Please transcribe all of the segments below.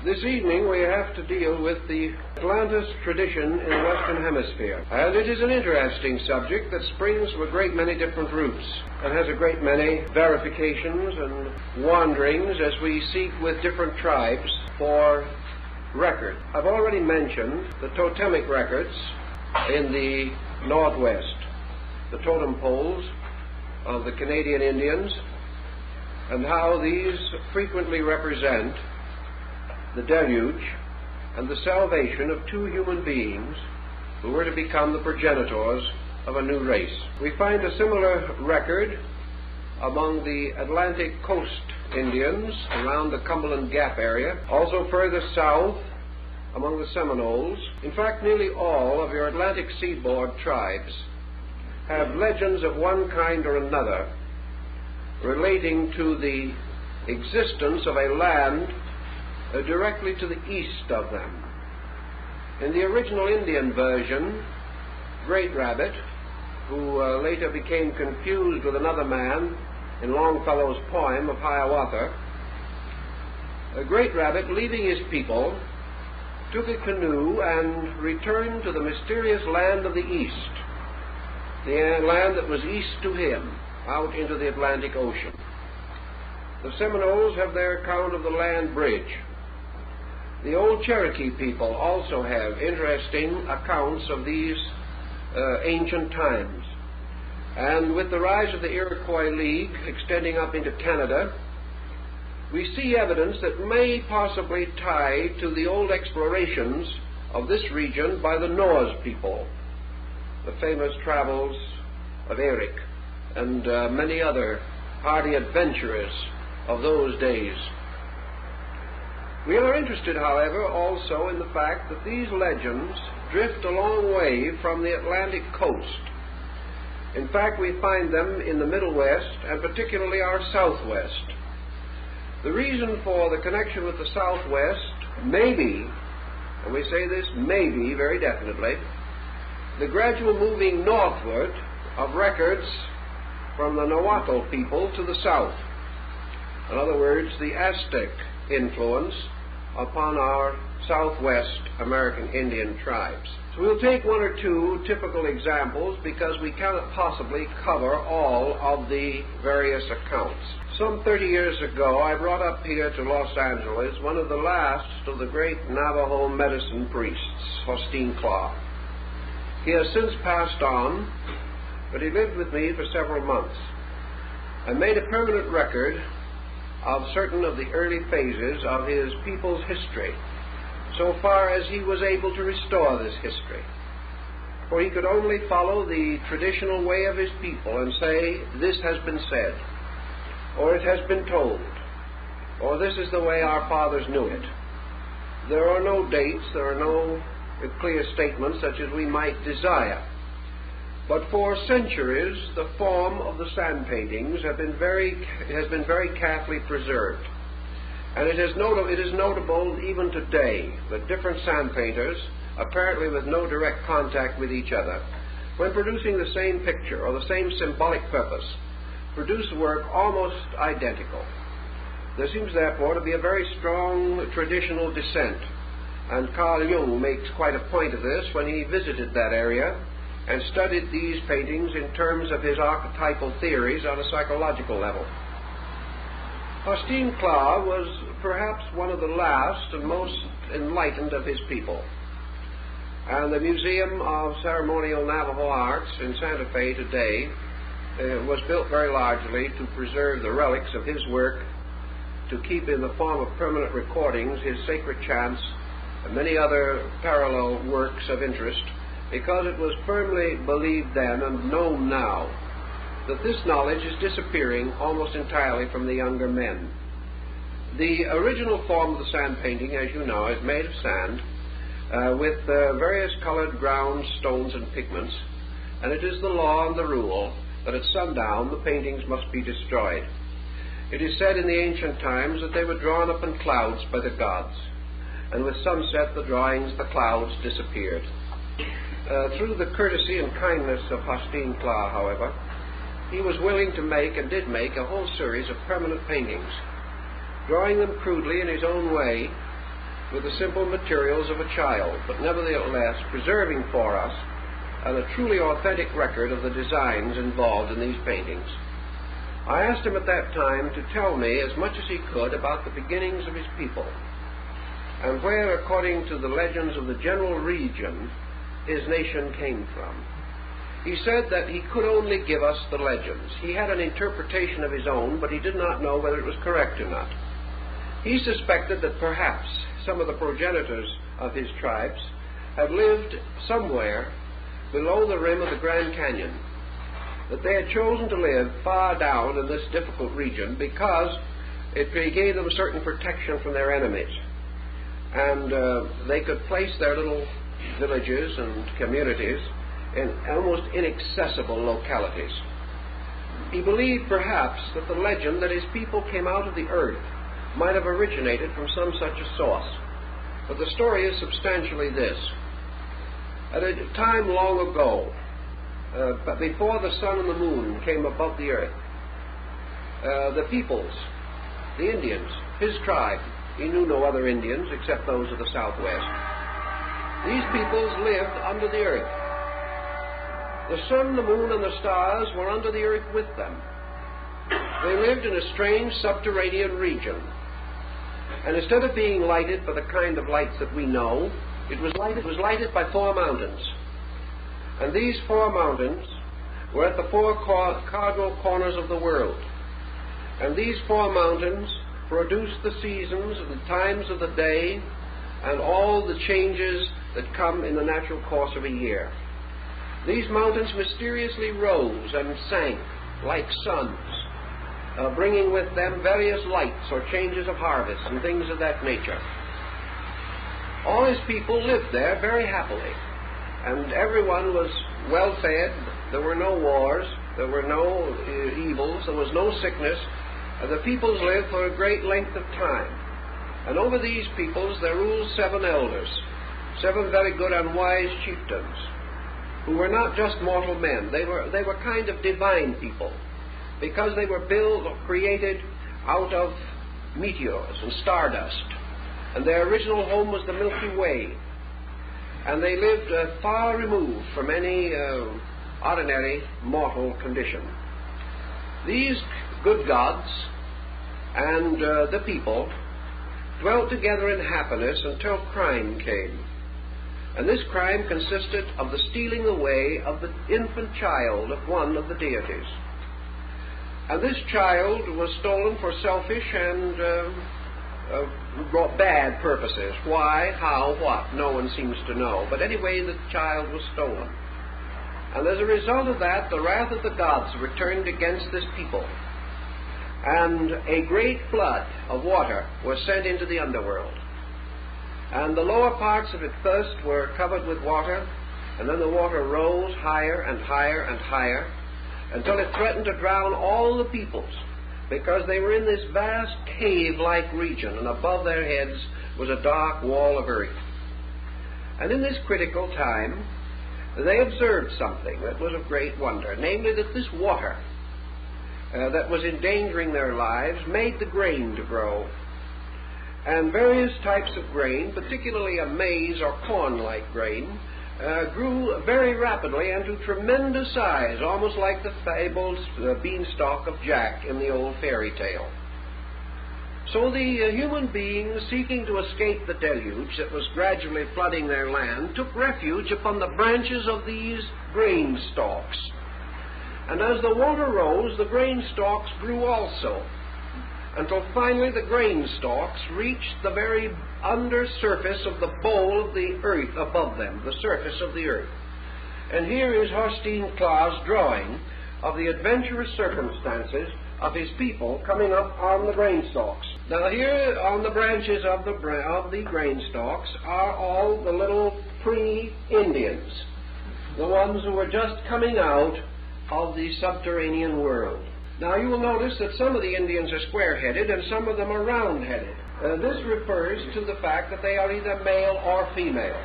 This evening we have to deal with the Atlantis tradition in the Western Hemisphere. And it is an interesting subject that springs from a great many different roots and has a great many verifications and wanderings as we seek with different tribes for record. I've already mentioned the totemic records in the Northwest, the totem poles of the Canadian Indians, and how these frequently represent the deluge and the salvation of two human beings who were to become the progenitors of a new race. We find a similar record among the Atlantic coast Indians around the Cumberland Gap area, also further south among the Seminoles. In fact, nearly all of your Atlantic seaboard tribes have legends of one kind or another relating to the existence of a land directly to the east of them. In the original Indian version, Great Rabbit, who later became confused with another man in Longfellow's poem of Hiawatha, Great Rabbit, leaving his people, took a canoe and returned to the mysterious land of the east, the land that was east to him, out into the Atlantic Ocean. The Seminoles have their account of the land bridge. The old Cherokee people also have interesting accounts of these ancient times. And with the rise of the Iroquois League extending up into Canada, we see evidence that may possibly tie to the old explorations of this region by the Norse people, the famous travels of Eric and many other hardy adventurers of those days. We are interested, however, also in the fact that these legends drift a long way from the Atlantic coast. In fact, we find them in the Middle West, and particularly our Southwest. The reason for the connection with the Southwest may be, and we say this may be very definitely, the gradual moving northward of records from the Nahuatl people to the south. In other words, the Aztec influence upon our Southwest American Indian tribes. So we'll take one or two typical examples because we cannot possibly cover all of the various accounts. Some 30 years ago, I brought up here to Los Angeles one of the last of the great Navajo medicine priests, Faustin Claw. He has since passed on, but he lived with me for several months. I made a permanent record of certain of the early phases of his people's history, so far as he was able to restore this history. For he could only follow the traditional way of his people and say, this has been said, or it has been told, or this is the way our fathers knew it. There are no dates, there are no clear statements such as we might desire. But for centuries, the form of the sand paintings has been very carefully preserved. And it is notable even today that different sand painters, apparently with no direct contact with each other, when producing the same picture or the same symbolic purpose, produce work almost identical. There seems therefore to be a very strong traditional descent, and Carl Jung makes quite a point of this when he visited that area and studied these paintings in terms of his archetypal theories on a psychological level. Faustin Claw was perhaps one of the last and most enlightened of his people. And the Museum of Ceremonial Navajo Arts in Santa Fe today was built very largely to preserve the relics of his work, to keep in the form of permanent recordings his sacred chants and many other parallel works of interest, because it was firmly believed then and known now that this knowledge is disappearing almost entirely from the younger men. The original form of the sand painting, as you know, is made of sand with various colored ground stones and pigments, and it is the law and the rule that at sundown the paintings must be destroyed. It is said in the ancient times that they were drawn up in clouds by the gods, and with sunset the drawings, the clouds disappeared. Through the courtesy and kindness of Faustin Claw, however, he was willing to make and did make a whole series of permanent paintings, drawing them crudely in his own way with the simple materials of a child, but nevertheless preserving for us a truly authentic record of the designs involved in these paintings. I asked him at that time to tell me as much as he could about the beginnings of his people, and where, according to the legends of the general region, his nation came from. He said that he could only give us the legends. He had an interpretation of his own, but he did not know whether it was correct or not. He suspected that perhaps some of the progenitors of his tribes had lived somewhere below the rim of the Grand Canyon, that they had chosen to live far down in this difficult region because it gave them certain protection from their enemies, and they could place their little villages and communities in almost inaccessible localities. He believed perhaps that the legend that his people came out of the earth might have originated from some such a source, but the story is substantially this. At a time long ago, but before the sun and the moon came above the earth, the peoples, the Indians, his tribe, he knew no other Indians except those of the Southwest. These peoples lived under the earth. The sun, the moon, and the stars were under the earth with them. They lived in a strange subterranean region. And instead of being lighted by the kind of lights that we know, it was lighted by 4 mountains. And these 4 mountains were at the 4 cardinal corners of the world. And these 4 mountains produced the seasons and the times of the day and all the changes that come in the natural course of a year. These mountains mysteriously rose and sank like suns, bringing with them various lights or changes of harvest and things of that nature. All his people lived there very happily, and everyone was well fed. There were no wars, there were no evils, there was no sickness. The peoples lived for a great length of time. And over these peoples there ruled 7 elders, 7 very good and wise chieftains, who were not just mortal men. They were kind of divine people, because they were built or created out of meteors and stardust. And their original home was the Milky Way. And they lived far removed from any ordinary mortal condition. These good gods and the people dwelt together in happiness until crime came. And this crime consisted of the stealing away of the infant child of one of the deities. And this child was stolen for selfish and bad purposes. Why, how, what, no one seems to know. But anyway, the child was stolen. And as a result of that, the wrath of the gods returned against this people. And a great flood of water was sent into the underworld. And the lower parts of it first were covered with water, and then the water rose higher and higher and higher, until it threatened to drown all the peoples, because they were in this vast cave-like region, and above their heads was a dark wall of earth. And in this critical time, they observed something that was of great wonder, namely that this water that was endangering their lives made the grain to grow. And various types of grain, particularly a maize or corn-like grain, grew very rapidly and to tremendous size, almost like the fabled beanstalk of Jack in the old fairy tale. So the human beings, seeking to escape the deluge that was gradually flooding their land, took refuge upon the branches of these grain stalks. And as the water rose, the grain stalks grew also, until finally the grain stalks reached the very under surface of the bowl of the earth above them, the surface of the earth. And here is Horstein Klaas' drawing of the adventurous circumstances of his people coming up on the grain stalks. Now here on the branches of the grain stalks are all the little pre-Indians, the ones who were just coming out of the subterranean world. Now you will notice that some of the Indians are square-headed and some of them are round-headed. This refers to the fact that they are either male or female.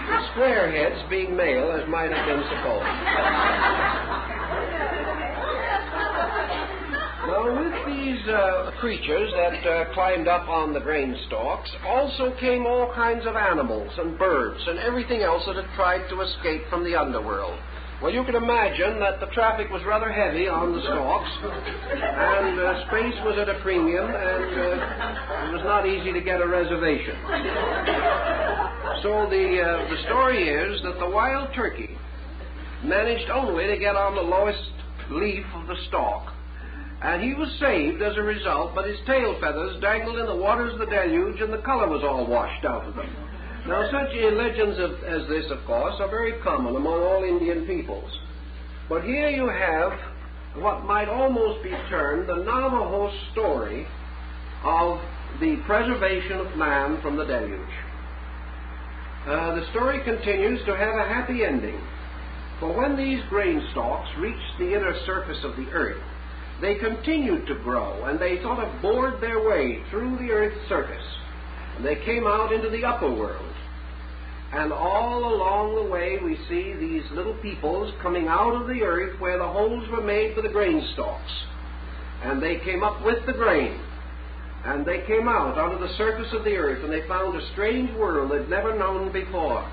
The square heads being male, as might have been supposed. Now with the these creatures that climbed up on the grain stalks also came all kinds of animals and birds and everything else that had tried to escape from the underworld. Well, you can imagine that the traffic was rather heavy on the stalks, and space was at a premium, and it was not easy to get a reservation. So the story is that the wild turkey managed only to get on the lowest leaf of the stalk, and he was saved as a result, but his tail feathers dangled in the waters of the deluge, and the color was all washed out of them. Now, such legends as this, of course, are very common among all Indian peoples. But here you have what might almost be termed the Navajo story of the preservation of man from the deluge. The story continues to have a happy ending. For when these grain stalks reached the inner surface of the earth, they continued to grow, and they sort of bored their way through the earth's surface. And they came out into the upper world. And all along the way we see these little peoples coming out of the earth where the holes were made for the grain stalks. And they came up with the grain. And they came out onto the surface of the earth, and they found a strange world they'd never known before.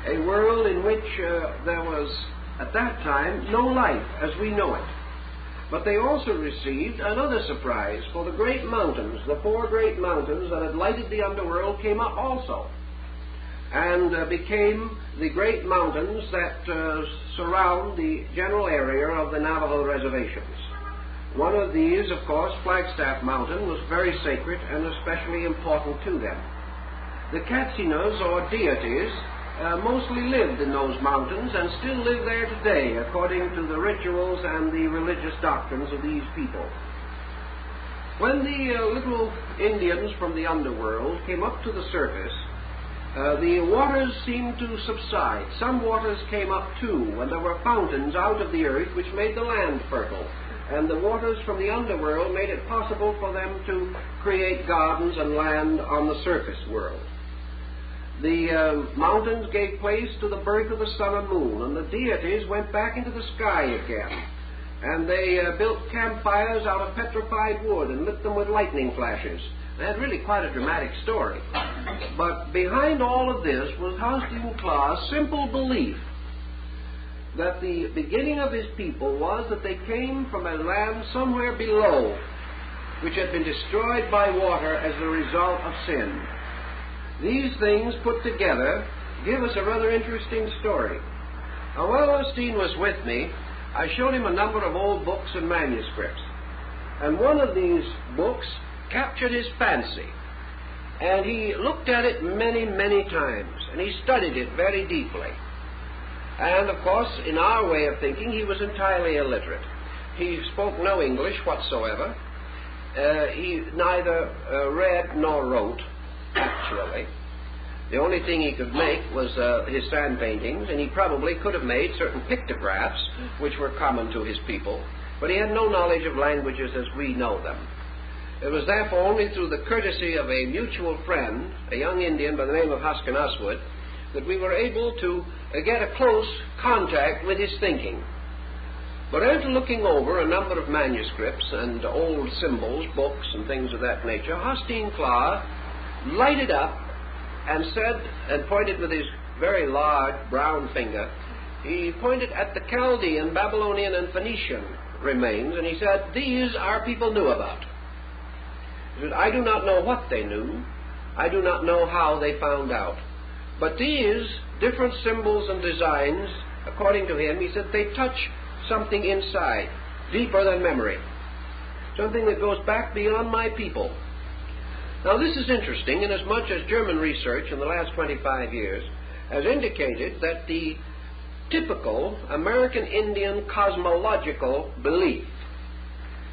A world in which there was, at that time, no life as we know it. But they also received another surprise, for the great mountains, the 4 great mountains that had lighted the underworld, came up also, and became the great mountains that surround the general area of the Navajo reservations. One of these, of course, Flagstaff Mountain, was very sacred and especially important to them. The Katsinas, or deities, mostly lived in those mountains and still live there today, according to the rituals and the religious doctrines of these people. When the little Indians from the underworld came up to the surface, the waters seemed to subside. Some waters came up too, and there were fountains out of the earth which made the land fertile. And the waters from the underworld made it possible for them to create gardens and land on the surface world. The mountains gave place to the birth of the sun and moon, and the deities went back into the sky again. And they built campfires out of petrified wood and lit them with lightning flashes. They had really quite a dramatic story. But behind all of this was Hosteen Claw's simple belief that the beginning of his people was that they came from a land somewhere below, which had been destroyed by water as a result of sin. These things put together give us a rather interesting story. Now, while Hosteen was with me, I showed him a number of old books and manuscripts. And one of these books captured his fancy. And he looked at it many, many times, and he studied it very deeply. And, of course, in our way of thinking, he was entirely illiterate. He spoke no English whatsoever. He neither read nor wrote, actually. The only thing he could make was his sand paintings, and he probably could have made certain pictographs, which were common to his people, but he had no knowledge of languages as we know them. It was therefore only through the courtesy of a mutual friend, a young Indian by the name of Hoskenaswood, that we were able to get a close contact with his thinking. But after looking over a number of manuscripts and old symbols, books, and things of that nature, Hosteen Claw lighted up and said, and pointed with his very large brown finger, he pointed at the Chaldean, Babylonian, and Phoenician remains, and he said, these our people knew about. He said, I do not know what they knew. I do not know how they found out. But these different symbols and designs, according to him, he said, they touch something inside, deeper than memory, something that goes back beyond my people. Now, this is interesting inasmuch as German research in the last 25 years has indicated that the typical American Indian cosmological belief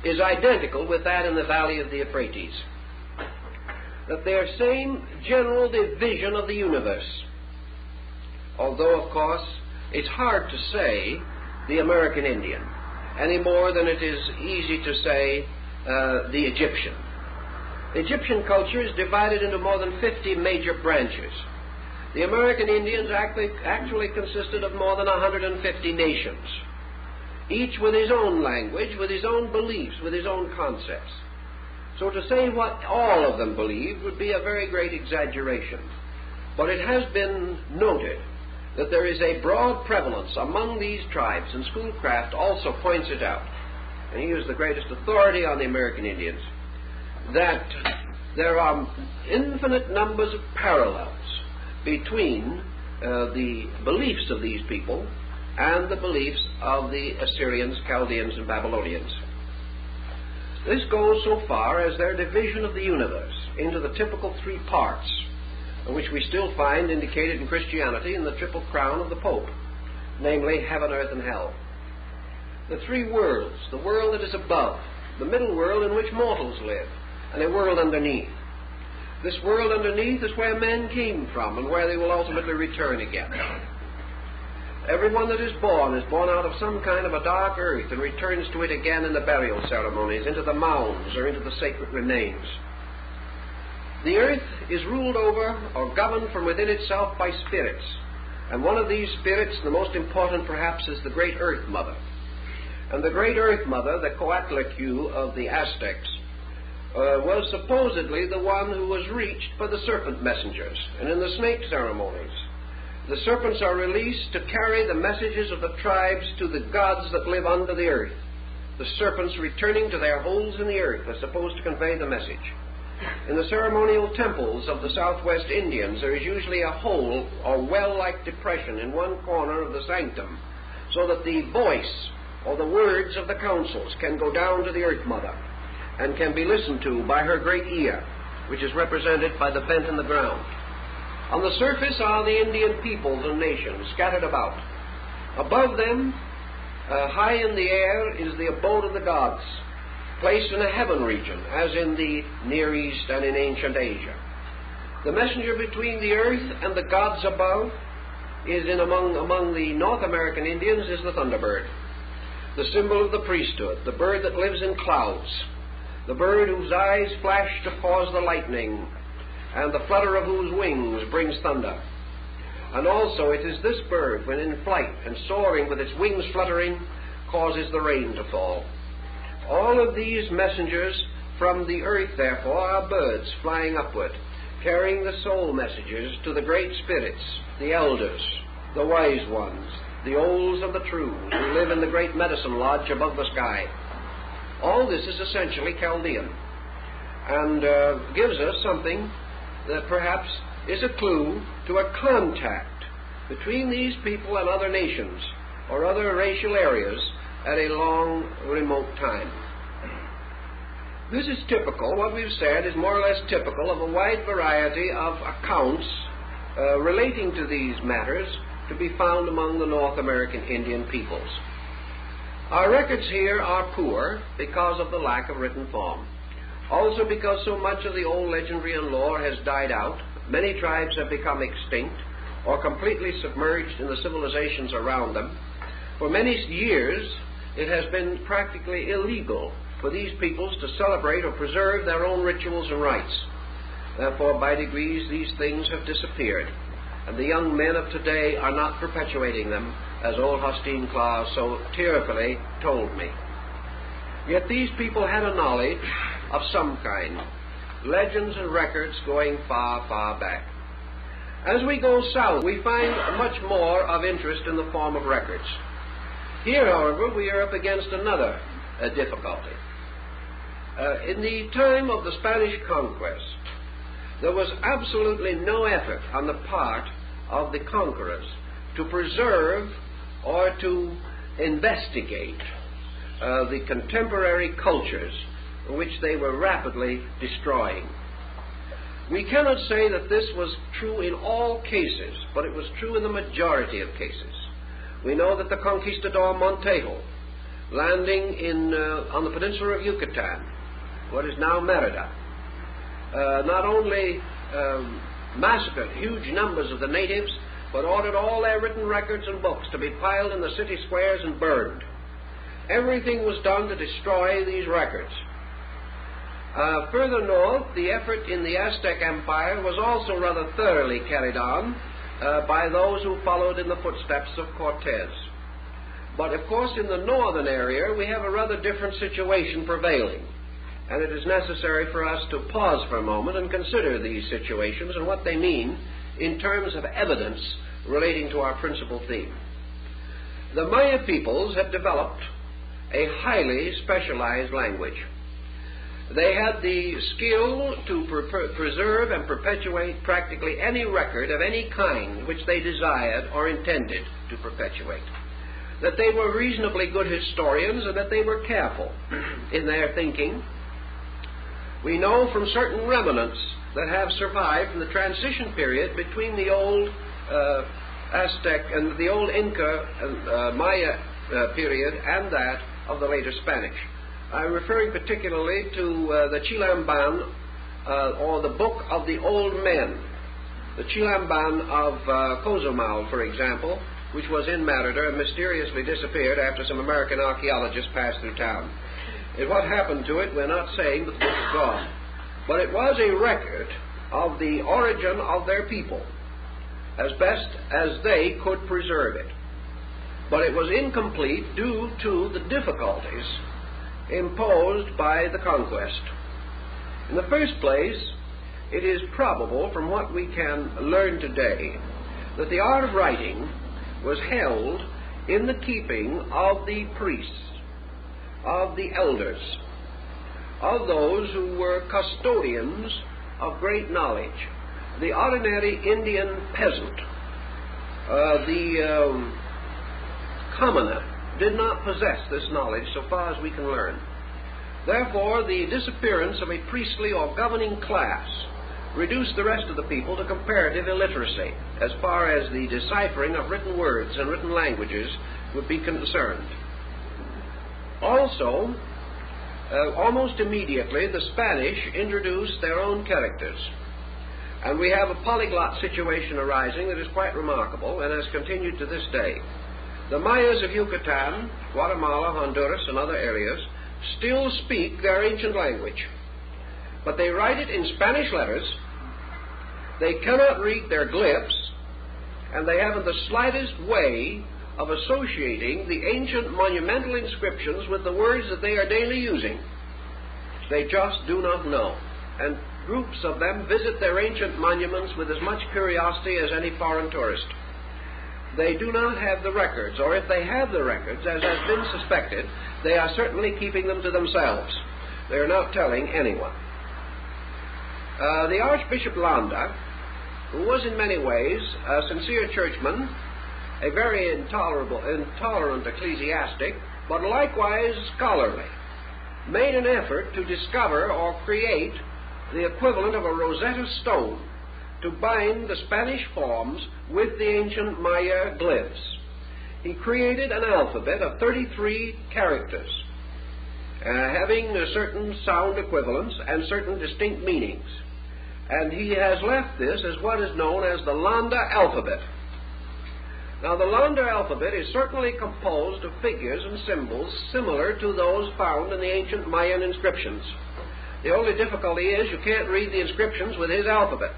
is identical with that in the valley of the Euphrates. That they are same general division of the universe. Although, of course, it's hard to say the American Indian any more than it is easy to say the Egyptian. The Egyptian culture is divided into more than 50 major branches. The American Indians actually consisted of more than 150 nations. each with his own language, with his own beliefs, with his own concepts. So to say what all of them believed would be a very great exaggeration. But it has been noted that there is a broad prevalence among these tribes, and Schoolcraft also points it out, and he is the greatest authority on the American Indians, that there are infinite numbers of parallels between the beliefs of these people and the beliefs of the Assyrians, Chaldeans, and Babylonians. This goes so far as their division of the universe into the typical three parts, which we still find indicated in Christianity in the triple crown of the Pope, namely heaven, earth, and hell. The three worlds: the world that is above, the middle world in which mortals live, and a world underneath. This world underneath is where men came from and where they will ultimately return again. Everyone that is born out of some kind of a dark earth and returns to it again in the burial ceremonies, into the mounds or into the sacred remains. The earth is ruled over or governed from within itself by spirits, and one of these spirits, the most important perhaps, is the Great Earth Mother. And the Great Earth Mother, the Coatlicue of the Aztecs, was supposedly the one who was reached by the serpent messengers. And in the snake ceremonies, the serpents are released to carry the messages of the tribes to the gods that live under the earth. The serpents returning to their holes in the earth are supposed to convey the message. In the ceremonial temples of the Southwest Indians, there is usually a hole or well-like depression in one corner of the sanctum, so that the voice or the words of the councils can go down to the Earth Mother and can be listened to by her great ear, which is represented by the vent in the ground. On the surface are the Indian peoples and nations scattered about. Above them, high in the air, is the abode of the gods, placed in a heaven region, as in the Near East and in ancient Asia. The messenger between the earth and the gods above is among the North American Indians is the thunderbird, the symbol of the priesthood, the bird that lives in clouds, the bird whose eyes flash to cause the lightning, and the flutter of whose wings brings thunder. And also it is this bird, when in flight and soaring with its wings fluttering, causes the rain to fall. All of these messengers from the earth, therefore, are birds flying upward, carrying the soul messages to the great spirits, the elders, the wise ones, the olds and the trues, who live in the great medicine lodge above the sky. All this is essentially Chaldean, and gives us something that perhaps is a clue to a contact between these people and other nations or other racial areas at a long, remote time. This is typical. What we've said is more or less typical of a wide variety of accounts relating to these matters to be found among the North American Indian peoples. Our records here are poor because of the lack of written form. Also because so much of the old legendary and lore has died out, many tribes have become extinct or completely submerged in the civilizations around them. For many years, it has been practically illegal for these peoples to celebrate or preserve their own rituals and rites. Therefore, by degrees, these things have disappeared, and the young men of today are not perpetuating them, as old Hostine Claus so tearfully told me. Yet these people had a knowledge of some kind, legends and records going far, far back. As we go south, we find much more of interest in the form of records. Here, however, we are up against another difficulty. In the time of the Spanish conquest, there was absolutely no effort on the part of the conquerors to preserve or to investigate the contemporary cultures which they were rapidly destroying. We cannot say that this was true in all cases, but it was true in the majority of cases. We know that the conquistador Montejo, landing on the peninsula of Yucatan, what is now Merida, not only massacred huge numbers of the natives, but ordered all their written records and books to be piled in the city squares and burned. Everything was done to destroy these records. Further north, the effort in the Aztec Empire was also rather thoroughly carried on by those who followed in the footsteps of Cortez. But of course in the northern area we have a rather different situation prevailing. And it is necessary for us to pause for a moment and consider these situations and what they mean in terms of evidence relating to our principal theme. The Maya peoples had developed a highly specialized language. They had the skill to preserve and perpetuate practically any record of any kind which they desired or intended to perpetuate. That they were reasonably good historians and that they were careful in their thinking. We know from certain remnants that have survived from the transition period between the old Aztec and the old Inca and Maya period and that of the later Spanish. I'm referring particularly to the Chilamban, or the Book of the Old Men. The Chilamban of Cozumel, for example, which was in Matador and mysteriously disappeared after some American archaeologists passed through town. And what happened to it, we're not saying, but the book is gone. But it was a record of the origin of their people, as best as they could preserve it. But it was incomplete due to the difficulties imposed by the conquest. In the first place, it is probable from what we can learn today that the art of writing was held in the keeping of the priests, of the elders, of those who were custodians of great knowledge. The ordinary Indian peasant, the commoner, did not possess this knowledge so far as we can learn. Therefore, the disappearance of a priestly or governing class reduced the rest of the people to comparative illiteracy as far as the deciphering of written words and written languages would be concerned. Also, almost immediately, the Spanish introduced their own characters. And we have a polyglot situation arising that is quite remarkable and has continued to this day. The Mayas of Yucatan, Guatemala, Honduras, and other areas still speak their ancient language. But they write it in Spanish letters, they cannot read their glyphs, and they haven't the slightest way of associating the ancient monumental inscriptions with the words that they are daily using. They just do not know. And groups of them visit their ancient monuments with as much curiosity as any foreign tourist. They do not have the records, or if they have the records, as has been suspected, they are certainly keeping them to themselves. They are not telling anyone. The Archbishop Landa, who was in many ways a sincere churchman, a very intolerant ecclesiastic, but likewise scholarly, made an effort to discover or create the equivalent of a Rosetta Stone to bind the Spanish forms with the ancient Maya glyphs. He created an alphabet of 33 characters, having certain sound equivalents and certain distinct meanings. And he has left this as what is known as the Landa alphabet. Now, the Landa alphabet is certainly composed of figures and symbols similar to those found in the ancient Mayan inscriptions. The only difficulty is you can't read the inscriptions with his alphabet.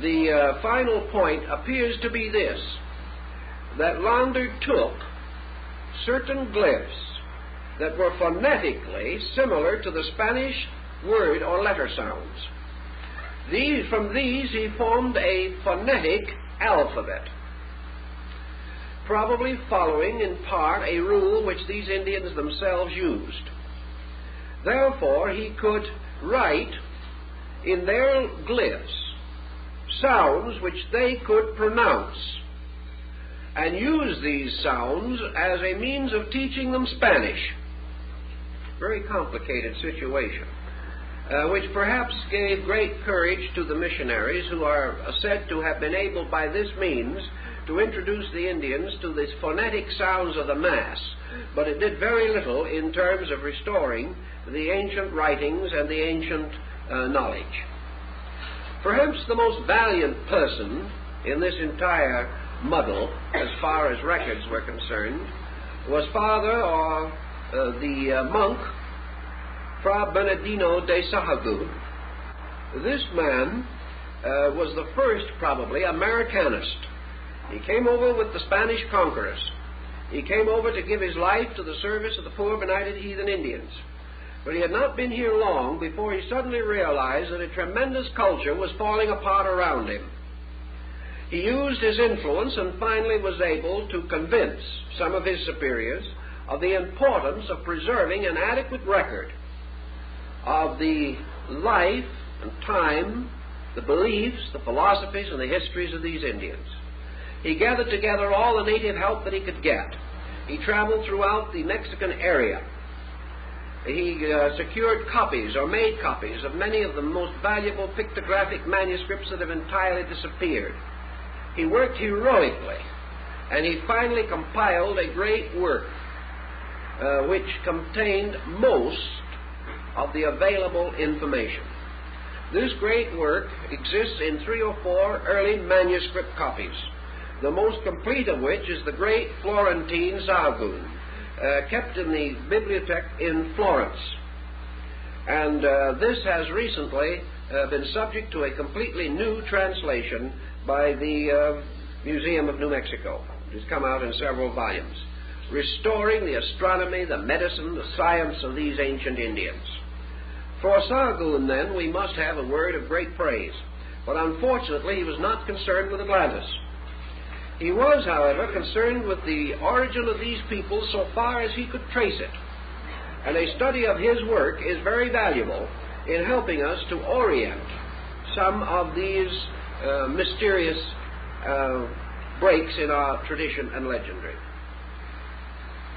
The final point appears to be this, that Landa took certain glyphs that were phonetically similar to the Spanish word or letter sounds. From these he formed a phonetic alphabet, probably following in part a rule which these Indians themselves used. Therefore, he could write in their glyphs sounds which they could pronounce, and use these sounds as a means of teaching them Spanish. Very complicated situation, which perhaps gave great courage to the missionaries who are said to have been able by this means to introduce the Indians to the phonetic sounds of the Mass, but it did very little in terms of restoring the ancient writings and the ancient knowledge. Perhaps the most valiant person in this entire muddle, as far as records were concerned, was Father or the monk Fra Bernardino de Sahagún. This man was the first, probably, Americanist. He came over with the Spanish conquerors. He came over to give his life to the service of the poor benighted heathen Indians. But he had not been here long before he suddenly realized that a tremendous culture was falling apart around him. He used his influence and finally was able to convince some of his superiors of the importance of preserving an adequate record of the life and time, the beliefs, the philosophies, and the histories of these Indians. He gathered together all the native help that he could get. He traveled throughout the Mexican area. He secured copies or made copies of many of the most valuable pictographic manuscripts that have entirely disappeared. He worked heroically, and he finally compiled a great work which contained most of the available information. This great work exists in 3 or 4 early manuscript copies, the most complete of which is the great Florentine Sargun, kept in the Bibliothèque in Florence. And this has recently been subject to a completely new translation by the Museum of New Mexico. It has come out in several volumes, restoring the astronomy, the medicine, the science of these ancient Indians. For Sargun, then, we must have a word of great praise. But unfortunately, he was not concerned with Atlantis. He was, however, concerned with the origin of these people so far as he could trace it. And a study of his work is very valuable in helping us to orient some of these mysterious breaks in our tradition and legendary.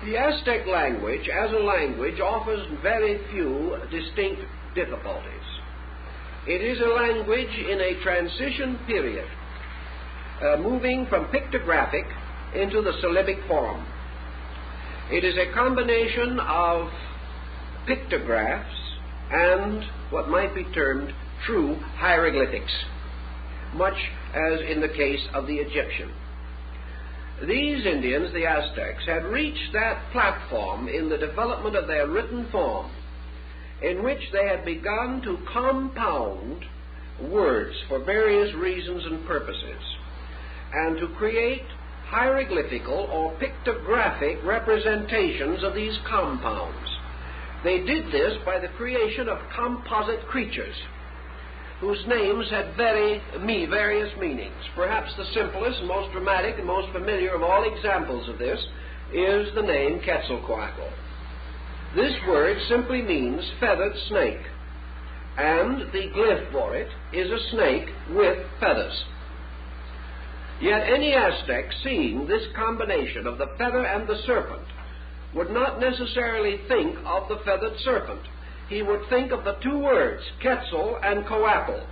The Aztec language, as a language, offers very few distinct difficulties. It is a language in a transition period, moving from pictographic into the syllabic form. It is a combination of pictographs and what might be termed true hieroglyphics, much as in the case of the Egyptian. These Indians, the Aztecs, had reached that platform in the development of their written form in which they had begun to compound words for various reasons and purposes, and to create hieroglyphical or pictographic representations of these compounds. They did this by the creation of composite creatures whose names had various meanings. Perhaps the simplest, most dramatic, and most familiar of all examples of this is the name Quetzalcoatl. This word simply means feathered snake, and the glyph for it is a snake with feathers. Yet any Aztec seeing this combination of the feather and the serpent would not necessarily think of the feathered serpent. He would think of the two words, Quetzal and Coatl,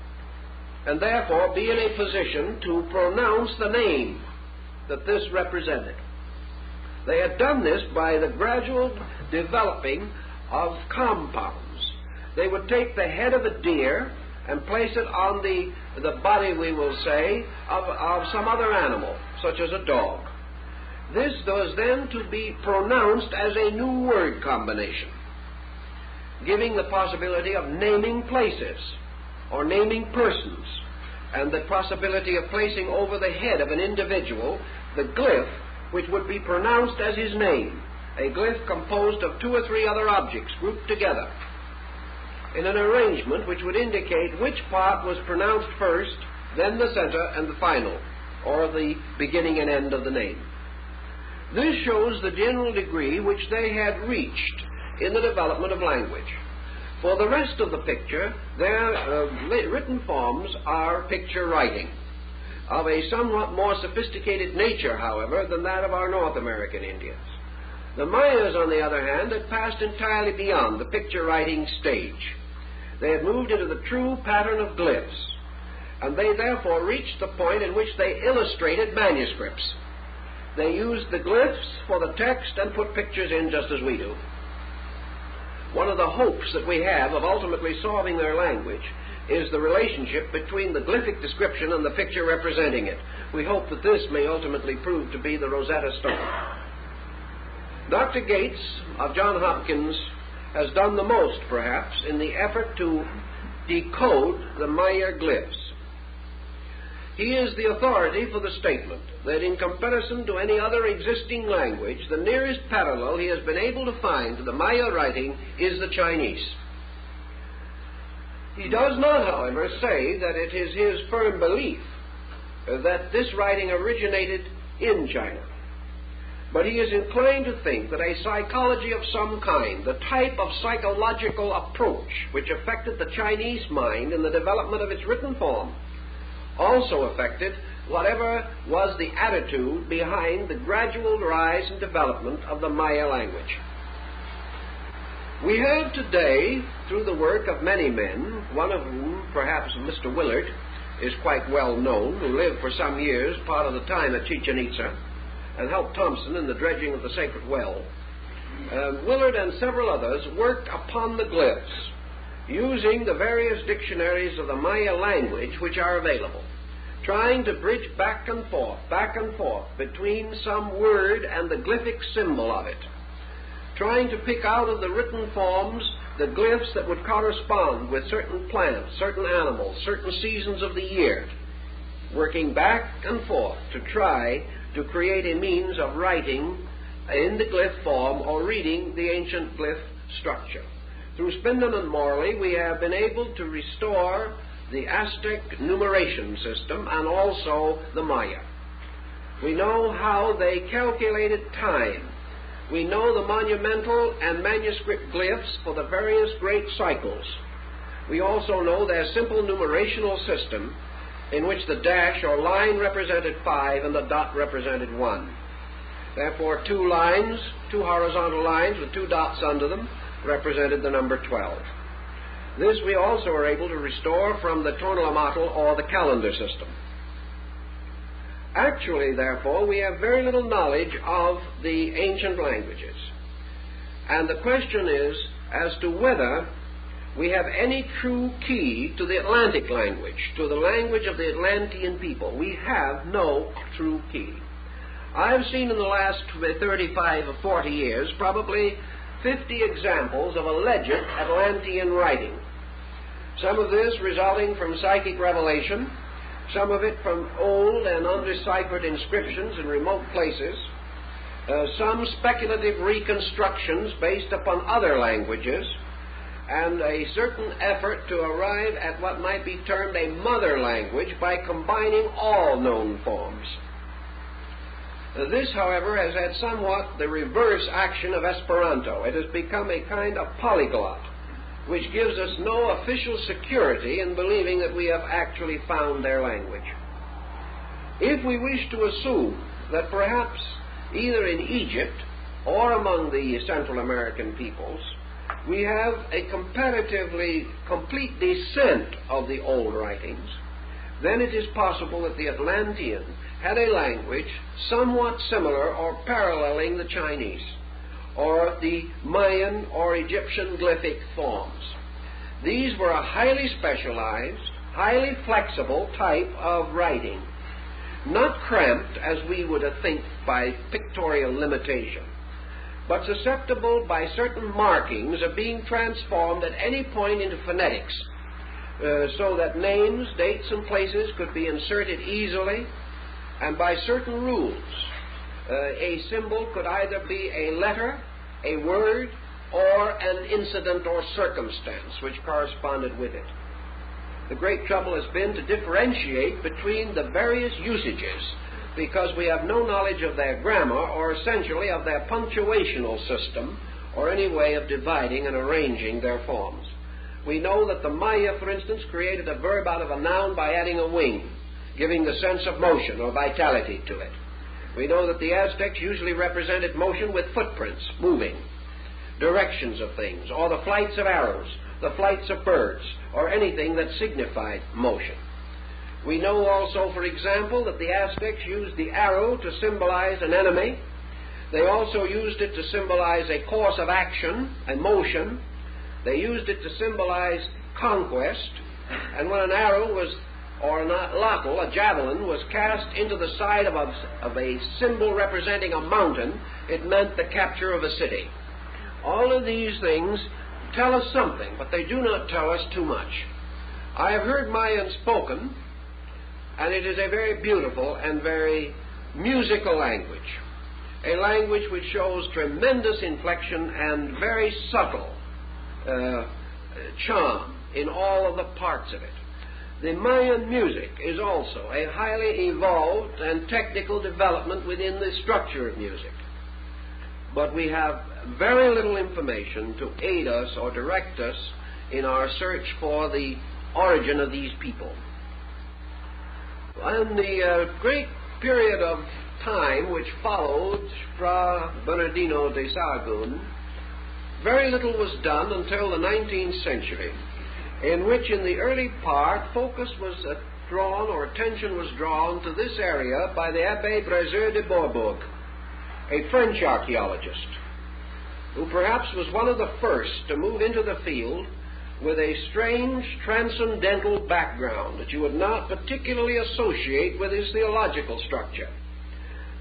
and therefore be in a position to pronounce the name that this represented. They had done this by the gradual developing of compounds. They would take the head of a deer and place it on the body, we will say, of some other animal, such as a dog. This was then to be pronounced as a new word combination, giving the possibility of naming places or naming persons, and the possibility of placing over the head of an individual the glyph which would be pronounced as his name, a glyph composed of 2 or 3 other objects grouped together in an arrangement which would indicate which part was pronounced first, then the center and the final, or the beginning and end of the name. This shows the general degree which they had reached in the development of language. For the rest of the picture, their written forms are picture writing, of a somewhat more sophisticated nature, however, than that of our North American Indians. The Mayas, on the other hand, had passed entirely beyond the picture writing stage. They had moved into the true pattern of glyphs, and they therefore reached the point in which they illustrated manuscripts. They used the glyphs for the text and put pictures in just as we do. One of the hopes that we have of ultimately solving their language is the relationship between the glyphic description and the picture representing it. We hope that this may ultimately prove to be the Rosetta Stone. Dr. Gates of Johns Hopkins has done the most, perhaps, in the effort to decode the Maya glyphs. he is the authority for the statement that in comparison to any other existing language, the nearest parallel he has been able to find to the Maya writing is the Chinese. He does not, however, say that it is his firm belief that this writing originated in China. But he is inclined to think that a psychology of some kind, the type of psychological approach which affected the Chinese mind in the development of its written form, also affected whatever was the attitude behind the gradual rise and development of the Maya language. We have today, through the work of many men, one of whom, perhaps Mr. Willard, is quite well known, who lived for some years, part of the time at Chichen Itza, and helped Thompson in the dredging of the sacred well. Willard and several others worked upon the glyphs, using the various dictionaries of the Maya language which are available, trying to bridge back and forth between some word and the glyphic symbol of it, trying to pick out of the written forms the glyphs that would correspond with certain plants, certain animals, certain seasons of the year, working back and forth to try to create a means of writing in the glyph form or reading the ancient glyph structure. Through Spindon and Morley, we have been able to restore the Aztec numeration system and also the Maya. We know how they calculated time. We know the monumental and manuscript glyphs for the various great cycles. We also know their simple numerational system in which the dash or line represented 5 and the dot represented 1. Therefore, two lines, two horizontal lines with two dots under them, represented the number 12. This we also are able to restore from the Tonalamatl or the calendar system. Actually, therefore, we have very little knowledge of the ancient languages. And the question is as to whether we have any true key to the Atlantic language, to the language of the Atlantean people. We have no true key. I've seen in the last 35 or 40 years probably 50 examples of alleged Atlantean writing. Some of this resulting from psychic revelation, some of it from old and undeciphered inscriptions in remote places, some speculative reconstructions based upon other languages, and a certain effort to arrive at what might be termed a mother language by combining all known forms. This, however, has had somewhat the reverse action of Esperanto. It has become a kind of polyglot, which gives us no official security in believing that we have actually found their language. If we wish to assume that perhaps either in Egypt or among the Central American peoples, we have a comparatively complete descent of the old writings, then it is possible that the Atlantean had a language somewhat similar or paralleling the Chinese, or the Mayan or Egyptian glyphic forms. These were a highly specialized, highly flexible type of writing, not cramped as we would think by pictorial limitation, but susceptible by certain markings of being transformed at any point into phonetics, so that names, dates, and places could be inserted easily, and by certain rules. A symbol could either be a letter, a word, or an incident or circumstance which corresponded with it. The great trouble has been to differentiate between the various usages, because we have no knowledge of their grammar or essentially of their punctuational system or any way of dividing and arranging their forms. We know that the Maya, for instance, created a verb out of a noun by adding a wing, giving the sense of motion or vitality to it. We know that the Aztecs usually represented motion with footprints, moving, directions of things, or the flights of arrows, the flights of birds, or anything that signified motion. We know also, for example, that the Aztecs used the arrow to symbolize an enemy. They also used it to symbolize a course of action, a motion. They used it to symbolize conquest. And when an arrow was, or an atlatl, a javelin, was cast into the side of a symbol representing a mountain, it meant the capture of a city. All of these things tell us something, but they do not tell us too much. I have heard Mayan spoken, And it is a very beautiful and very musical language, a language which shows tremendous inflection and very subtle charm in all of the parts of it. The Mayan music is also a highly evolved and technical development within the structure of music. But we have very little information to aid us or direct us in our search for the origin of these people. In the great period of time which followed Fra Bernardino de Sahagún, very little was done until the 19th century, in which in the early part focus was drawn, or attention was drawn to this area by the Abbé Brasseur de Bourbourg, a French archaeologist, who perhaps was one of the first to move into the field with a strange transcendental background that you would not particularly associate with his theological structure.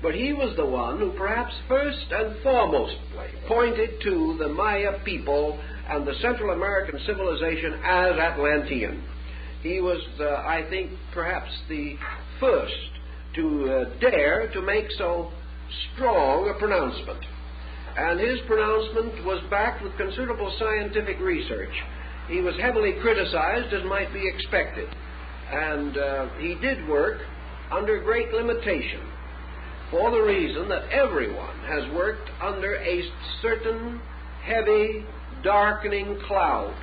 But he was the one who perhaps first and foremost pointed to the Maya people and the Central American civilization as Atlantean. He was, I think, perhaps the first to dare to make so strong a pronouncement. And his pronouncement was backed with considerable scientific research. He was heavily criticized, as might be expected, and he did work under great limitation, for the reason that everyone has worked under a certain heavy, darkening cloud,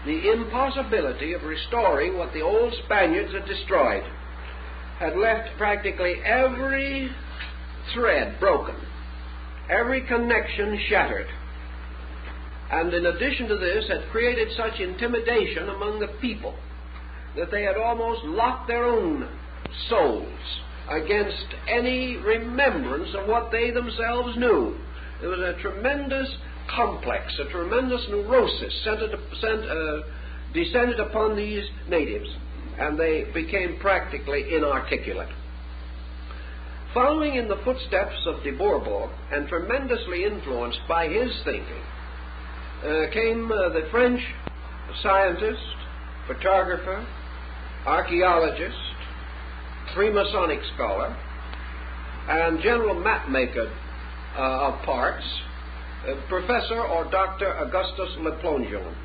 the impossibility of restoring what the old Spaniards had destroyed, had left practically every thread broken, every connection shattered, and in addition to this had created such intimidation among the people that they had almost locked their own souls against any remembrance of what they themselves knew. There was a tremendous complex, a tremendous neurosis descended upon these natives, and they became practically inarticulate. Following in the footsteps of de Bourbourg, and tremendously influenced by his thinking, came the French scientist, photographer, archaeologist, Freemasonic scholar, and general mapmaker of parts, Professor or Dr. Augustus Le Plongeon.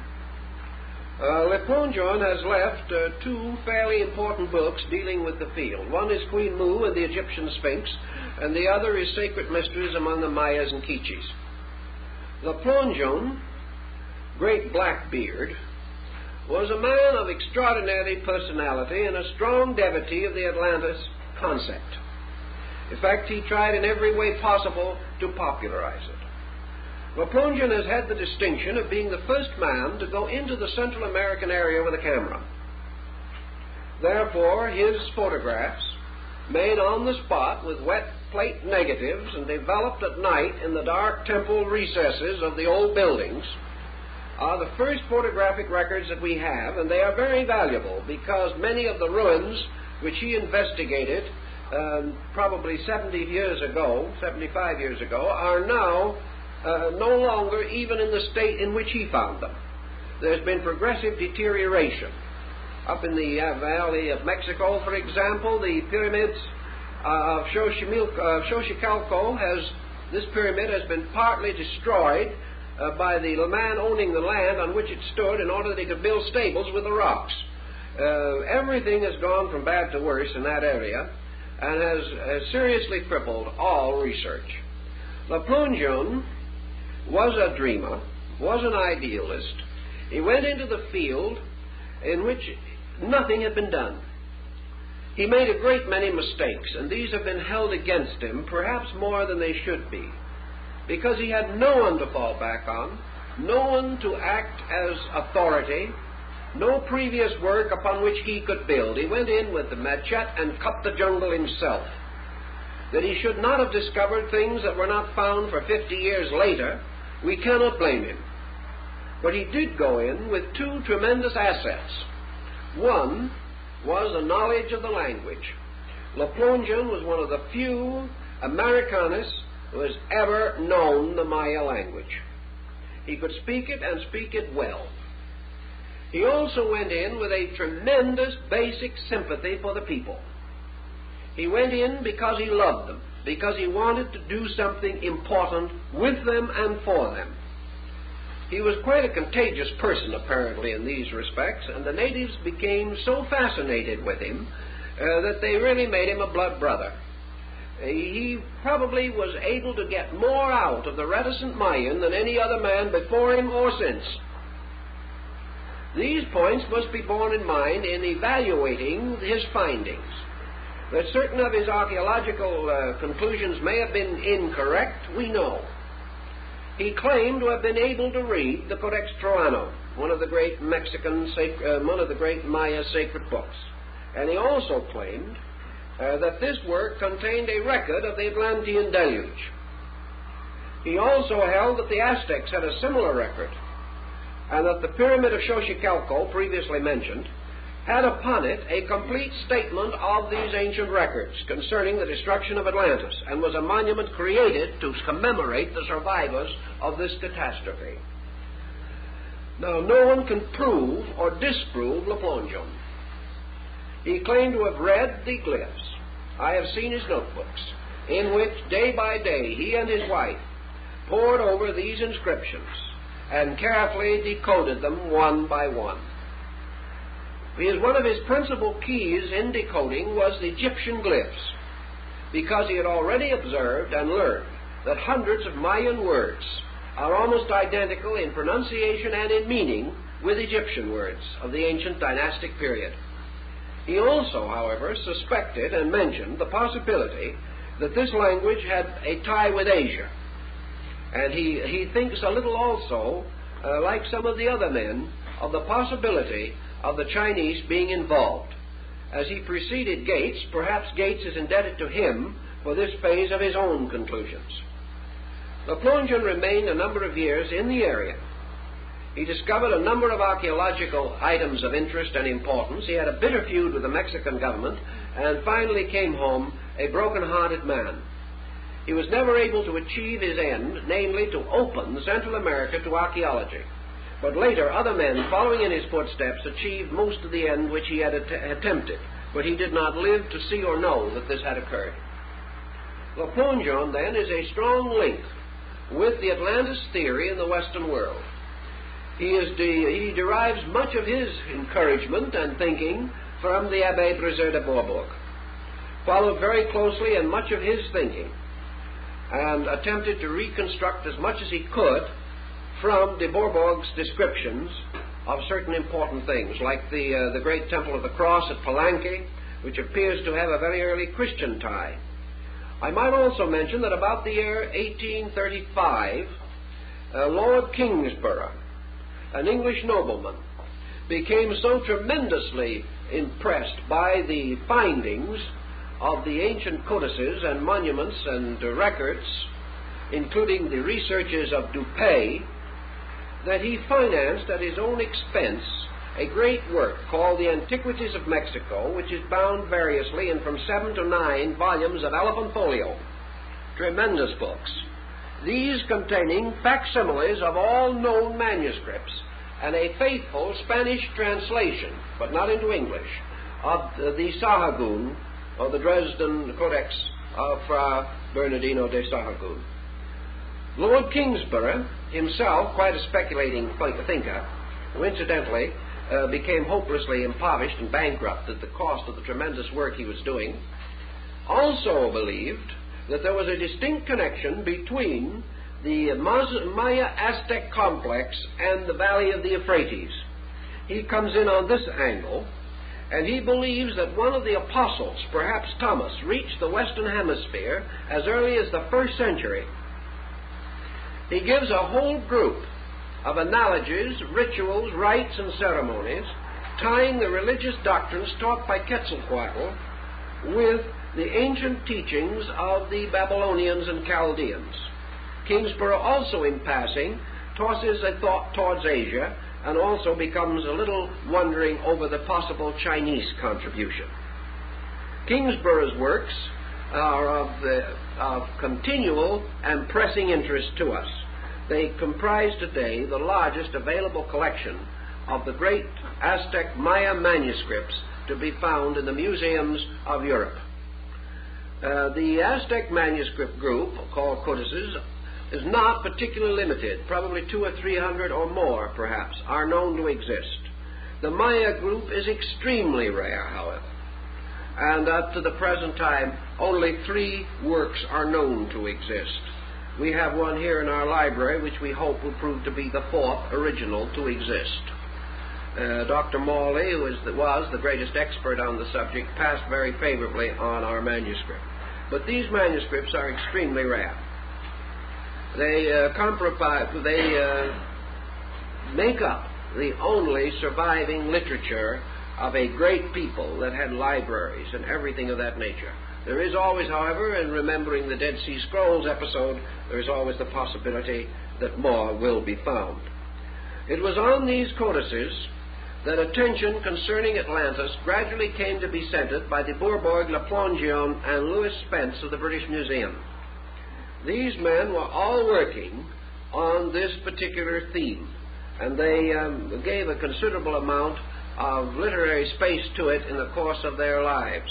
Le Plongeon has left two fairly important books dealing with the field. One is Queen Mu and the Egyptian Sphinx, and the other is Sacred Mysteries Among the Mayas and Quiches. Le Plongeon, great black beard, was a man of extraordinary personality and a strong devotee of the Atlantis concept. In fact, he tried in every way possible to popularize it. Le Plongeon has had the distinction of being the first man to go into the Central American area with a camera. Therefore, his photographs, made on the spot with wet plate negatives and developed at night in the dark temple recesses of the old buildings, are the first photographic records that we have, and they are very valuable because many of the ruins which he investigated probably 75 years ago, are now no longer even in the state in which he found them. There's been progressive deterioration. Up in the valley of Mexico, for example, the pyramids of Xochicalco this pyramid has been partly destroyed by the man owning the land on which it stood in order that he could build stables with the rocks. Everything has gone from bad to worse in that area and has seriously crippled all research. Le Plongeon was a dreamer, was an idealist. He went into the field in which nothing had been done. He made a great many mistakes, and these have been held against him, perhaps more than they should be, because he had no one to fall back on, no one to act as authority, no previous work upon which he could build. He went in with the machete and cut the jungle himself. That he should not have discovered things that were not found for 50 years later, we cannot blame him. But he did go in with two tremendous assets. One was a knowledge of the language. Le Plongeon was one of the few Americanus who has ever known the Maya language. He could speak it and speak it well. He also went in with a tremendous basic sympathy for the people. He went in because he loved them, because he wanted to do something important with them and for them. He was quite a contagious person, apparently, in these respects, and the natives became so fascinated with him that they really made him a blood brother. He probably was able to get more out of the reticent Mayan than any other man before him or since. These points must be borne in mind in evaluating his findings. That certain of his archaeological conclusions may have been incorrect, we know. He claimed to have been able to read the Codex Troano, one of the great Maya sacred books. And he also claimed that this work contained a record of the Atlantean deluge. He also held that the Aztecs had a similar record, and that the Pyramid of Xochicalco, previously mentioned, had upon it a complete statement of these ancient records concerning the destruction of Atlantis, and was a monument created to commemorate the survivors of this catastrophe. Now, no one can prove or disprove Le Plongeon. He claimed to have read the glyphs. I have seen his notebooks, in which day by day he and his wife pored over these inscriptions and carefully decoded them one by one. Because one of his principal keys in decoding was the Egyptian glyphs, because he had already observed and learned that hundreds of Mayan words are almost identical in pronunciation and in meaning with Egyptian words of the ancient dynastic period. He also, however, suspected and mentioned the possibility that this language had a tie with Asia. And he thinks a little also, like some of the other men, of the possibility of the Chinese being involved. As he preceded Gates, perhaps Gates is indebted to him for this phase of his own conclusions. Le Plongeon remained a number of years in the area. He discovered a number of archaeological items of interest and importance. He had a bitter feud with the Mexican government, and finally came home a broken-hearted man. He was never able to achieve his end, namely to open Central America to archaeology. But later, other men following in his footsteps achieved most of the end which he had attempted, but he did not live to see or know that this had occurred. Le Plongeon, then, is a strong link with the Atlantis theory in the Western world. He derives much of his encouragement and thinking from the Abbé Brézé de Bourbourg, followed very closely in much of his thinking, and attempted to reconstruct as much as he could from de Bourbourg's descriptions of certain important things, like the great Temple of the Cross at Palenque, which appears to have a very early Christian tie. I might also mention that about the year 1835, Lord Kingsborough, an English nobleman, became so tremendously impressed by the findings of the ancient codices and monuments and records, including the researches of Dupuy, that he financed at his own expense a great work called the Antiquities of Mexico, which is bound variously in from 7 to 9 volumes of elephant folio. Tremendous books. These containing facsimiles of all known manuscripts and a faithful Spanish translation, but not into English, of the Sahagún, or the Dresden Codex of Fra Bernardino de Sahagún. Lord Kingsborough, himself quite a speculating thinker, who incidentally became hopelessly impoverished and bankrupt at the cost of the tremendous work he was doing, also believed that there was a distinct connection between the Maya-Aztec complex and the valley of the Euphrates. He comes in on this angle, and he believes that one of the apostles, perhaps Thomas, reached the Western Hemisphere as early as the 1st century. He gives a whole group of analogies, rituals, rites, and ceremonies, tying the religious doctrines taught by Quetzalcoatl with the ancient teachings of the Babylonians and Chaldeans. Kingsborough also, in passing, tosses a thought towards Asia, and also becomes a little wondering over the possible Chinese contribution. Kingsborough's works are of continual and pressing interest to us. They comprise today the largest available collection of the great Aztec Maya manuscripts to be found in the museums of Europe. The Aztec manuscript group, called codices, is not particularly limited. Probably 200 or 300 or more, perhaps, are known to exist. The Maya group is extremely rare, however, and up to the present time, only 3 works are known to exist. We have one here in our library, which we hope will prove to be the 4th original to exist. Dr. Morley, who was the greatest expert on the subject, passed very favorably on our manuscript. But these manuscripts are extremely rare. They make up the only surviving literature of a great people that had libraries and everything of that nature. There is always, however, in remembering the Dead Sea Scrolls episode, there is always the possibility that more will be found. It was on these codices that attention concerning Atlantis gradually came to be centered by de Bourbourg, Le Plongeon, and Louis Spence of the British Museum. These men were all working on this particular theme, and they gave a considerable amount of literary space to it in the course of their lives.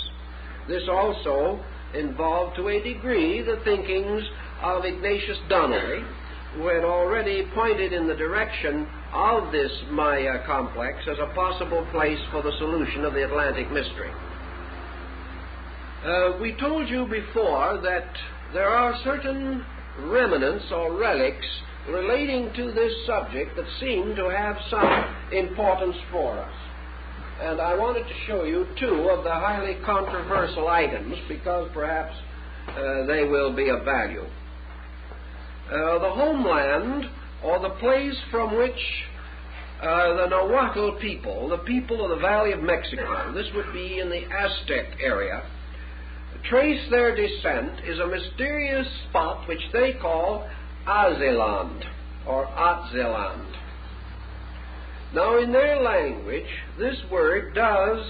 This also involved to a degree the thinkings of Ignatius Donnelly, who had already pointed in the direction of this Maya complex as a possible place for the solution of the Atlantic mystery. We told you before that there are certain remnants or relics relating to this subject that seem to have some importance for us. And I wanted to show you 2 of the highly controversial items because perhaps they will be of value. The homeland, or the place from which the Nahuatl people, the people of the Valley of Mexico, this would be in the Aztec area, trace their descent, is a mysterious spot which they call Azeland, or Atzeland. Now, in their language, this word does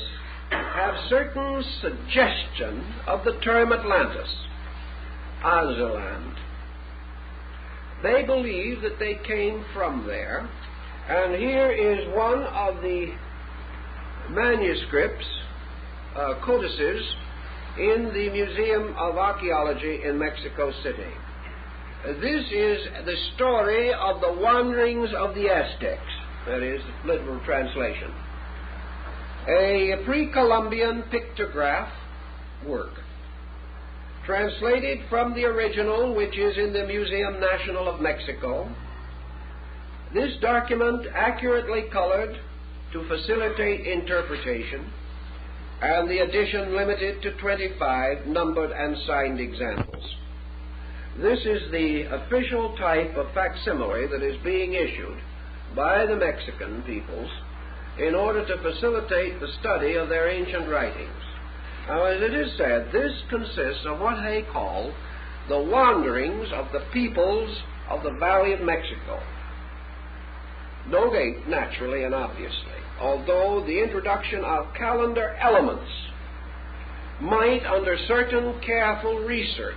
have certain suggestion of the term Atlantis, Azeland. They believe that they came from there, and here is one of the manuscripts, codices, in the Museum of Archaeology in Mexico City. This is the story of the wanderings of the Aztecs. That is the literal translation. A pre-Columbian pictograph work, translated from the original, which is in the Museum National of Mexico. This document accurately colored to facilitate interpretation, and the edition limited to 25 numbered and signed examples. This is the official type of facsimile that is being issued by the Mexican peoples in order to facilitate the study of their ancient writings. Now, as it is said, this consists of what they call the wanderings of the peoples of the Valley of Mexico. No date, naturally and obviously, although the introduction of calendar elements might, under certain careful research,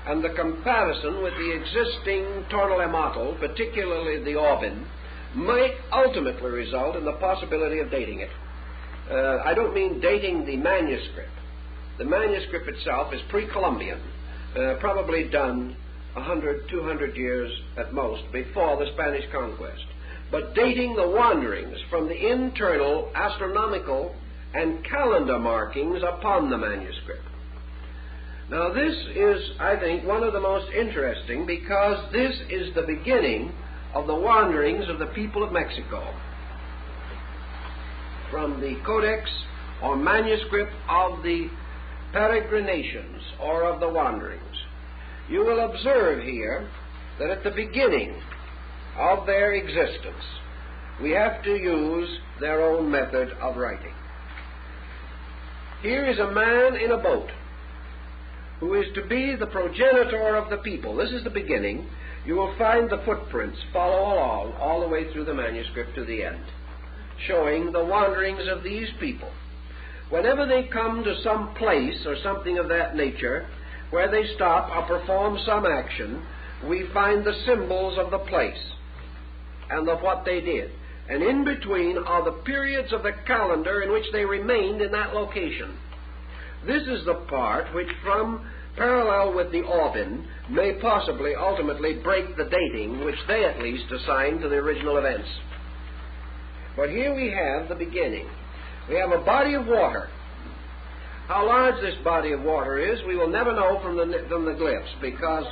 and the comparison with the existing tonalemato, particularly the Orbin, might ultimately result in the possibility of dating it. I don't mean dating the manuscript. The manuscript itself is pre-Columbian, probably done 100, 200 years at most before the Spanish conquest. But dating the wanderings from the internal astronomical and calendar markings upon the manuscript. Now, this is, I think, one of the most interesting because this is the beginning of the wanderings of the people of Mexico. From the codex or manuscript of the peregrinations or of the wanderings. You will observe here that at the beginning of their existence, we have to use their own method of writing. Here is a man in a boat who is to be the progenitor of the people. This is the beginning. You will find the footprints follow along all the way through the manuscript to the end, showing the wanderings of these people. Whenever they come to some place or something of that nature, where they stop or perform some action, we find the symbols of the place and of what they did. And in between are the periods of the calendar in which they remained in that location. This is the part which, from parallel with the Orbin, may possibly ultimately break the dating which they at least assign to the original events. But here we have the beginning. We have a body of water. How large this body of water is, we will never know from the glyphs, because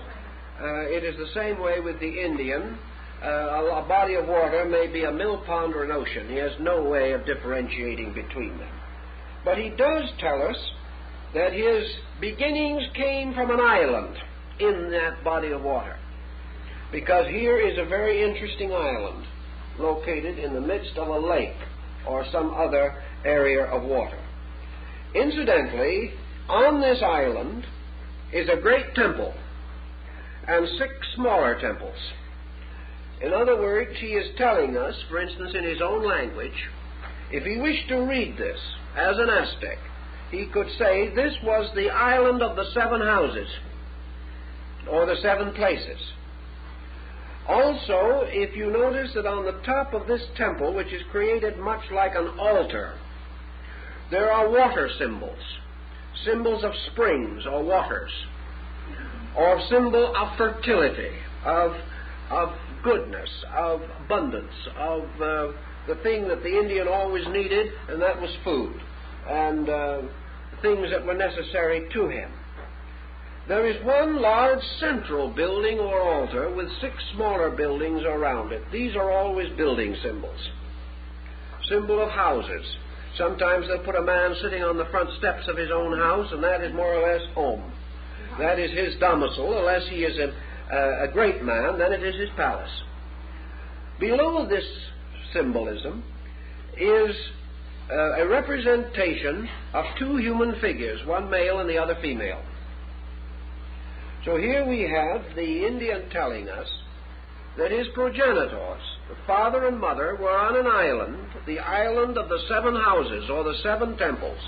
it is the same way with the Indian. A body of water may be a mill pond or an ocean. He has no way of differentiating between them. But he does tell us that his beginnings came from an island in that body of water, because here is a very interesting island located in the midst of a lake or some other area of water. Incidentally, on this island is a great temple and 6 smaller temples. In other words, he is telling us, for instance, in his own language, if he wished to read this as an Aztec, he could say this was the island of the 7 houses, or the 7 places. Also, if you notice that on the top of this temple, which is created much like an altar, there are water symbols, symbols of springs or waters, or symbol of fertility, of goodness, of abundance, of the thing that the Indian always needed, and that was food, and things that were necessary to him. There is one large central building or altar with 6 smaller buildings around it. These are always building symbols. Symbol of houses. Sometimes they'll put a man sitting on the front steps of his own house, and that is more or less home. That is his domicile. Unless he is a great man, then it is his palace. Below this symbolism is a representation of 2 human figures, one male and the other female. So here we have the Indian telling us that his progenitors, the father and mother, were on an island, the island of the 7 houses, or the 7 temples,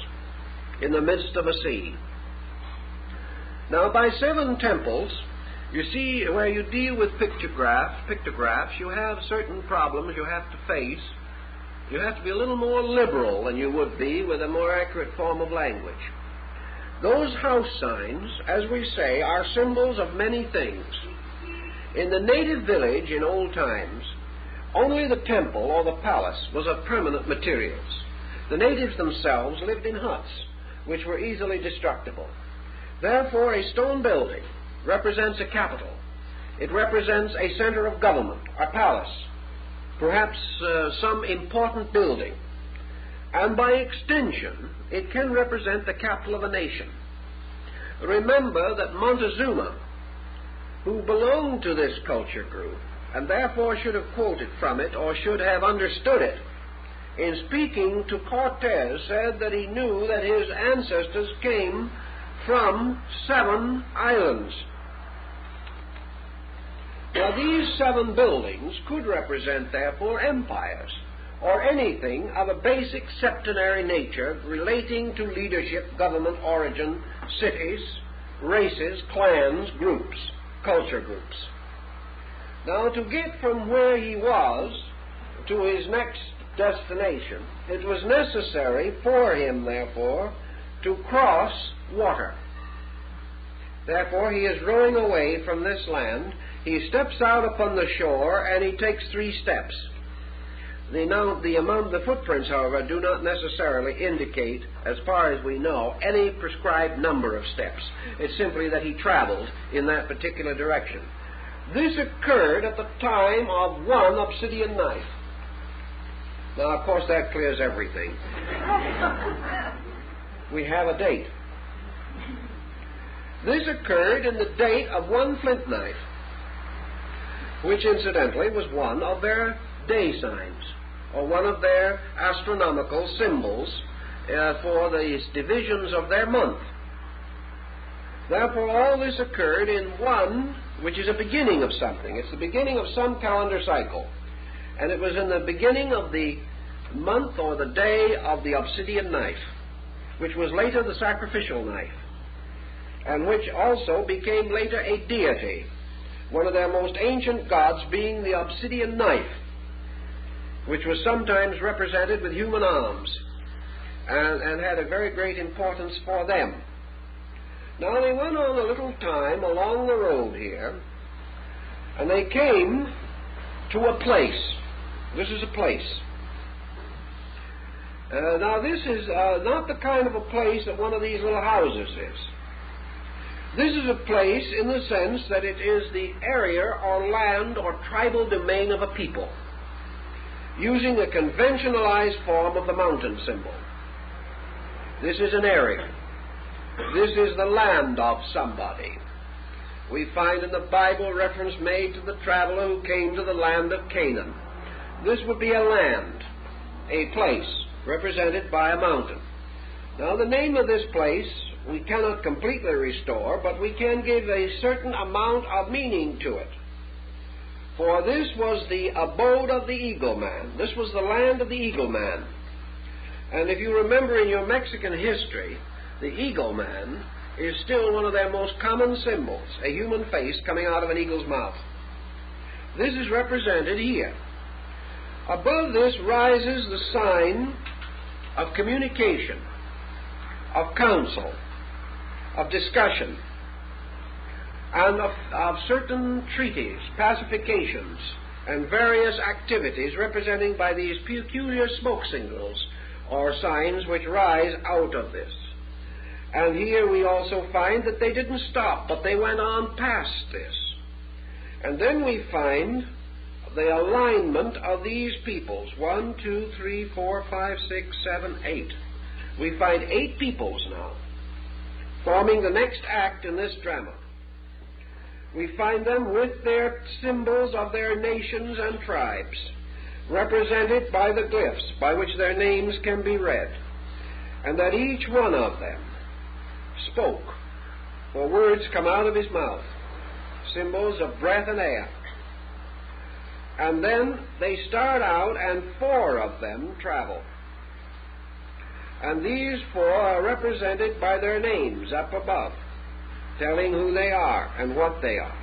in the midst of a sea. Now, by 7 temples, you see, where you deal with pictographs, you have certain problems you have to face. You have to be a little more liberal than you would be with a more accurate form of language. Those house signs, as we say, are symbols of many things. In the native village in old times, only the temple or the palace was of permanent materials. The natives themselves lived in huts, which were easily destructible. Therefore, a stone building represents a capital. It represents a center of government, a palace, perhaps some important building. And by extension, it can represent the capital of a nation. Remember that Montezuma, who belonged to this culture group, and therefore should have quoted from it or should have understood it, in speaking to Cortez, said that he knew that his ancestors came from 7 islands. Now, these 7 buildings could represent, therefore, empires, or anything of a basic septenary nature relating to leadership, government, origin, cities, races, clans, groups, culture groups. Now, to get from where he was to his next destination, it was necessary for him, therefore, to cross water. Therefore, he is rowing away from this land. He steps out upon the shore, and he takes 3 steps. The footprints, however, do not necessarily indicate, as far as we know, any prescribed number of steps. It's simply that he traveled in that particular direction. This occurred at the time of 1 obsidian knife. Now, of course, that clears everything. We have a date. This occurred in the date of 1 flint knife, which incidentally was one of their day signs, or one of their astronomical symbols for the divisions of their month. Therefore, all this occurred in 1, which is a beginning of something. It's the beginning of some calendar cycle. And it was in the beginning of the month or the day of the obsidian knife, which was later the sacrificial knife, and which also became later a deity, one of their most ancient gods being the obsidian knife, which was sometimes represented with human arms. and had a very great importance for them. Now they went on a little time along the road here, and they came to a place. This is a place. Now this is not the kind of a place that one of these little houses is. This is a place in the sense that it is the area or land or tribal domain of a people, using a conventionalized form of the mountain symbol. This is an area. This is the land of somebody. We find in the Bible reference made to the traveler who came to the land of Canaan. This would be a land, a place, represented by a mountain. Now the name of this place we cannot completely restore, but we can give a certain amount of meaning to it. For this was the abode of the eagle man. This was the land of the eagle man. And if you remember in your Mexican history, the eagle man is still one of their most common symbols, a human face coming out of an eagle's mouth. This is represented here. Above this rises the sign of communication, of counsel, of discussion, and of certain treaties, pacifications, and various activities representing by these peculiar smoke signals or signs which rise out of this. And here we also find that they didn't stop, but they went on past this. And then we find the alignment of these peoples. 1, 2, 3, 4, 5, 6, 7, 8. We find 8 peoples now, forming the next act in this drama. We find them with their symbols of their nations and tribes, represented by the glyphs by which their names can be read, and that each one of them spoke, for words come out of his mouth, symbols of breath and air. And then they start out, and 4 of them travel. And these 4 are represented by their names up above, telling who they are and what they are.